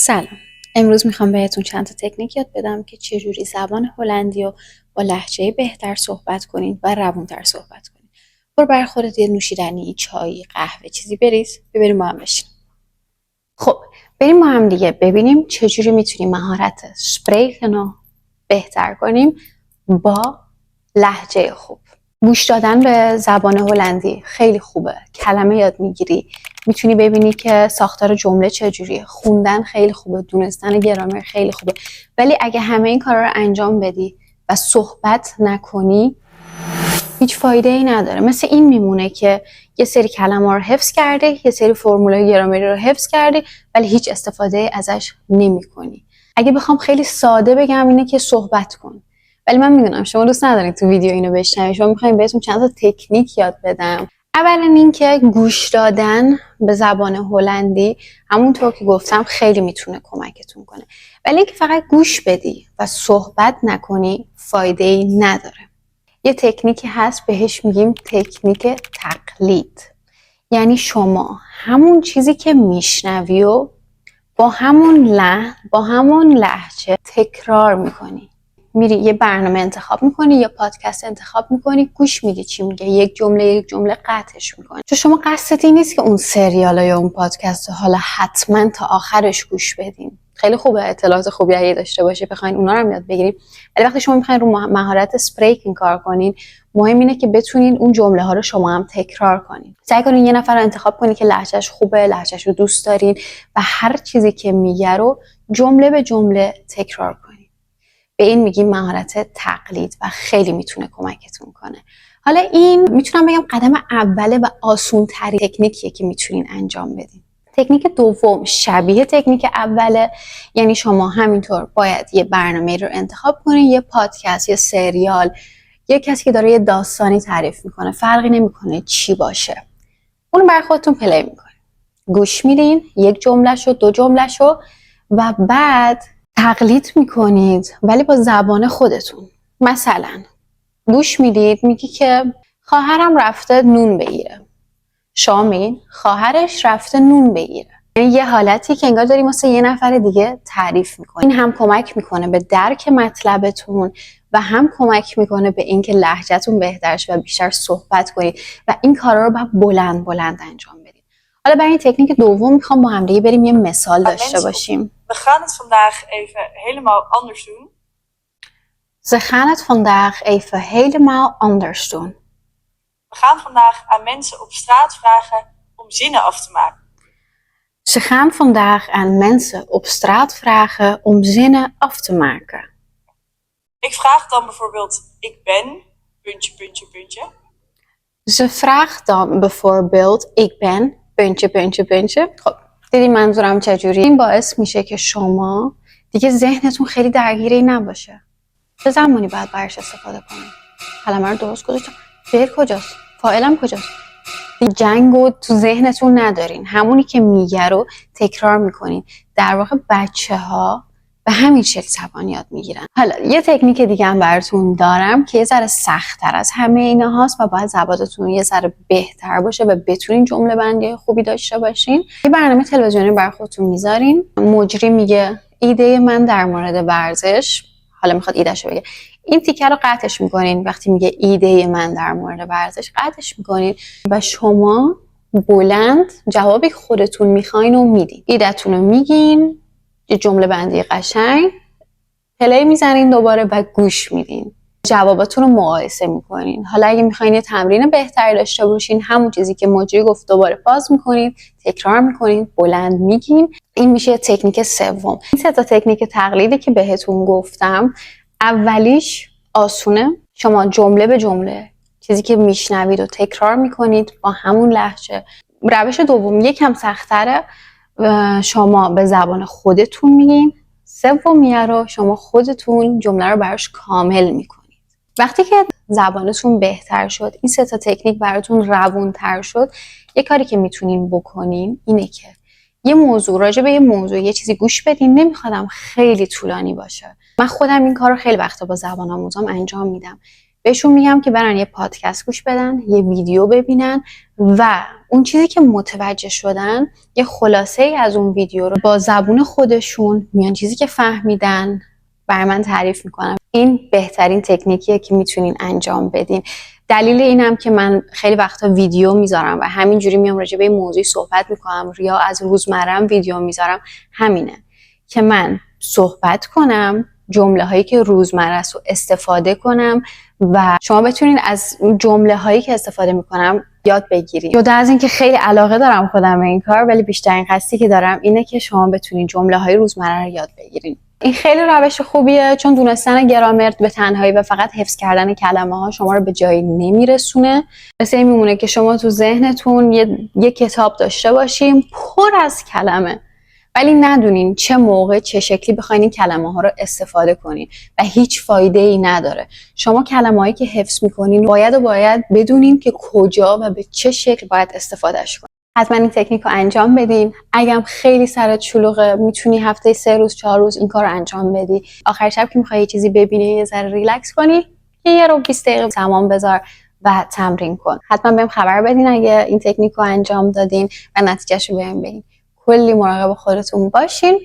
سلام. امروز میخوام بهتون چند تا تکنیک یاد بدم که چجوری زبان هلندی رو با لهجه بهتر صحبت کنین و روونتر صحبت کنین. برو برای خودت یه نوشیدنی، چای، قهوه چیزی بریز، ببریم با هم بشین. خب بریم با هم دیگه ببینیم چجوری میتونیم مهارت سپریکن رو بهتر کنیم با لهجه خوب. گوش دادن به زبان هلندی خیلی خوبه. کلمه یاد میگیری، میتونی ببینی که ساختار جمله چجوریه. خوندن خیلی خوبه، دونستن گرامر خیلی خوبه. ولی اگه همه این کارا رو انجام بدی و صحبت نکنی هیچ فایده ای نداره. مثل این میمونه که یه سری کلمه رو حفظ کردی، یه سری فرمولای گرامری رو حفظ کردی ولی هیچ استفاده ازش نمی‌کنی. اگه بخوام خیلی ساده بگم اینه که صحبت کن. ولی من میدونم شما دوست ندارید تو ویدیو اینو بشنوید. شما می‌خواید بهتون چند تا تکنیک یاد بدم. اولا اینکه گوش دادن به زبان هلندی همونطور که گفتم خیلی میتونه کمکتون کنه. ولی اینکه فقط گوش بدی و صحبت نکنی فایده ای نداره. یه تکنیکی هست بهش میگیم تکنیک تقلید. یعنی شما همون چیزی که میشنوی و با همون لحن با همون لهجه تکرار میکنی. میری یه برنامه انتخاب میکنی یا پادکست انتخاب میکنی، گوش میدی چی میگه، یک جمله قطعش میکنی. چون شما قصدت این نیست که اون سریال یا اون پادکست حالا حتما تا آخرش گوش بدین. خیلی خوبه اطلاعات خوبی اگه داشته باشی بخواین اونا رو هم یاد بگیریم، ولی وقتی شما میخواین رو مهارت اسپریکینگ کار کنین مهم اینه که بتونین اون جمله ها رو شما هم تکرار کنین. سعی کنین یه نفر رو انتخاب کنین که لهجهش خوبه، لهجهش رو دوست دارین و هر چیزی که میگه رو جمله به جمله تکرار کنین. به این میگیم مهارت تقلید و خیلی میتونه کمکتون کنه. حالا این میتونم بگم قدم اوله و آسون ترین تکنیکیه که میتونین انجام بدین. تکنیک دوم شبیه تکنیک اوله، یعنی شما همینطور باید یه برنامه رو انتخاب کنین، یه پادکست، یه سریال، یه کسی که داره یه داستانی تعریف میکنه، فرقی نمیکنه چی باشه، اون برای خودتون پلی میکنین، گوش میدین یک جملهشو، دو جملهشو و بعد تقلید میکنید ولی با زبان خودتون. مثلا گوش میدید میگی که خواهرم رفته نون بگیره، شما میگین خواهرش رفته نون بگیره. یعنی یه حالتی که انگار داری مثل یه نفر دیگه تعریف میکنی. این هم کمک میکنه به درک مطلبتون و هم کمک میکنه به اینکه لهجه‌تون بهتر شه و بیشتر صحبت کنید و این کارا رو باید بلند بلند انجام بدید. حالا برای این تکنیک دوم میخوام با هم دیگه بریم یه مثال داشته باشیم. We gaan het vandaag even helemaal anders doen. Ze gaan het vandaag even helemaal anders doen. We gaan vandaag aan mensen op straat vragen om zinnen af te maken. Ze gaan vandaag aan mensen op straat vragen om zinnen af te maken. Ik vraag dan bijvoorbeeld, ik ben, puntje, puntje, puntje. Ze vraagt dan bijvoorbeeld, ik ben, puntje, puntje, puntje. خب دیدی منظورم چجوری؟ این باعث میشه که شما دیگه ذهنتون خیلی درگیری نباشه. چه زمانی باید برش استفاده کنیم؟ کلمه رو درست گذاشتم. فعل کجاست؟ فاعلم کجاست؟ جنگو تو ذهنتون ندارین، همونی که میگه رو تکرار میکنین. در واقع بچه‌ها به همین شکل زبان یاد میگیرن. حالا یه تکنیک دیگه هم براتون دارم که یه ذره سخت‌تر از همه اینا هست و باید زبانتون یه ذره بهتر باشه و بتونین جمله بندی خوبی داشته باشین. یه برنامه تلویزیونی برای خودتون میذارین، مجری میگه ایده من در مورد ورزش، حالا میخواد ایدهشو بگه، این تیکه رو قطعش میکنین. وقتی میگه ایده من در مورد ورزش قطعش میکنین و شما بلند جوابی خودتون میخواین و میدین. ایدهتون رو میگین، یه جمله بندی قشنگ، پلی میزنین دوباره و گوش میدین. جواباتون رو مقایسه میکنین. حالا اگه میخواین یه تمرین بهتری داشته باشین، همون چیزی که مجری گفت دوباره پاز میکنین، تکرار میکنین، بلند میگین. این میشه تکنیک سوم. این سه تا تکنیک تقلیدی که بهتون گفتم، اولیش آسونه. شما جمله به جمله چیزی که میشنوید و تکرار میکنید با همون لهجه. روش دوم یکم سخت‌تره، شما به زبان خودتون میگین. سومیه رو شما خودتون جمله رو براش کامل میکنید. وقتی که زبانتون بهتر شد، این سه تا تکنیک براتون روونتر شد، یه کاری که میتونین بکنین اینه که یه موضوع، راجع به یه موضوع یه چیزی گوش بدین. نمیخوادم خیلی طولانی باشه. من خودم این کار رو خیلی وقتا با زبان آموزام انجام میدم. بهشون میگم که برن یه پادکست گوش بدن، یه ویدیو ببینن و اون چیزی که متوجه شدن یه خلاصه ای از اون ویدیو رو با زبون خودشون میان چیزی که فهمیدن بر من تعریف میکنن. این بهترین تکنیکیه که میتونین انجام بدین. دلیل اینم که من خیلی وقتا ویدیو میذارم و همینجوری میام راجع به این موضوع صحبت میکنم یا از روزمرم ویدیو میذارم همینه که من صحبت کنم، جمله هایی که روزمره است رو استفاده کنم و شما بتونین از جمله هایی که استفاده میکنم یاد بگیرید. جدا از این که خیلی علاقه دارم خودم به این کار، ولی بیشترین قصدی که دارم اینه که شما بتونین جمله های روزمره رو یاد بگیرین. این خیلی روش خوبیه، چون دونستن گرامر به تنهایی و فقط حفظ کردن کلمه ها شما رو به جایی نمیرسونه. مثل این میمونه که شما تو ذهنتون یه کتاب داشته باشین پر از کلمه، ولی ندونین چه موقع چه شکلی بخواین این کلمه ها رو استفاده کنین و هیچ فایده ای نداره. شما کلمه هایی که حفظ میکنین باید بدونین که کجا و به چه شکل باید استفادهش کنین. حتما این تکنیک رو انجام بدین. اگرم خیلی سرت شلوغه میتونی هفته 3 روز 4 روز این کار رو انجام بدی. آخر شب که میخوای یه چیزی ببینی یه ذره ریلکس کنی، یه رو 20 دقیقه زمان بذار و تمرین کن. حتما بهم خبر بدین اگه این تکنیک رو انجام دادین و نتیجهش رو بهم بگین. کلی مراقب خودتون باشین.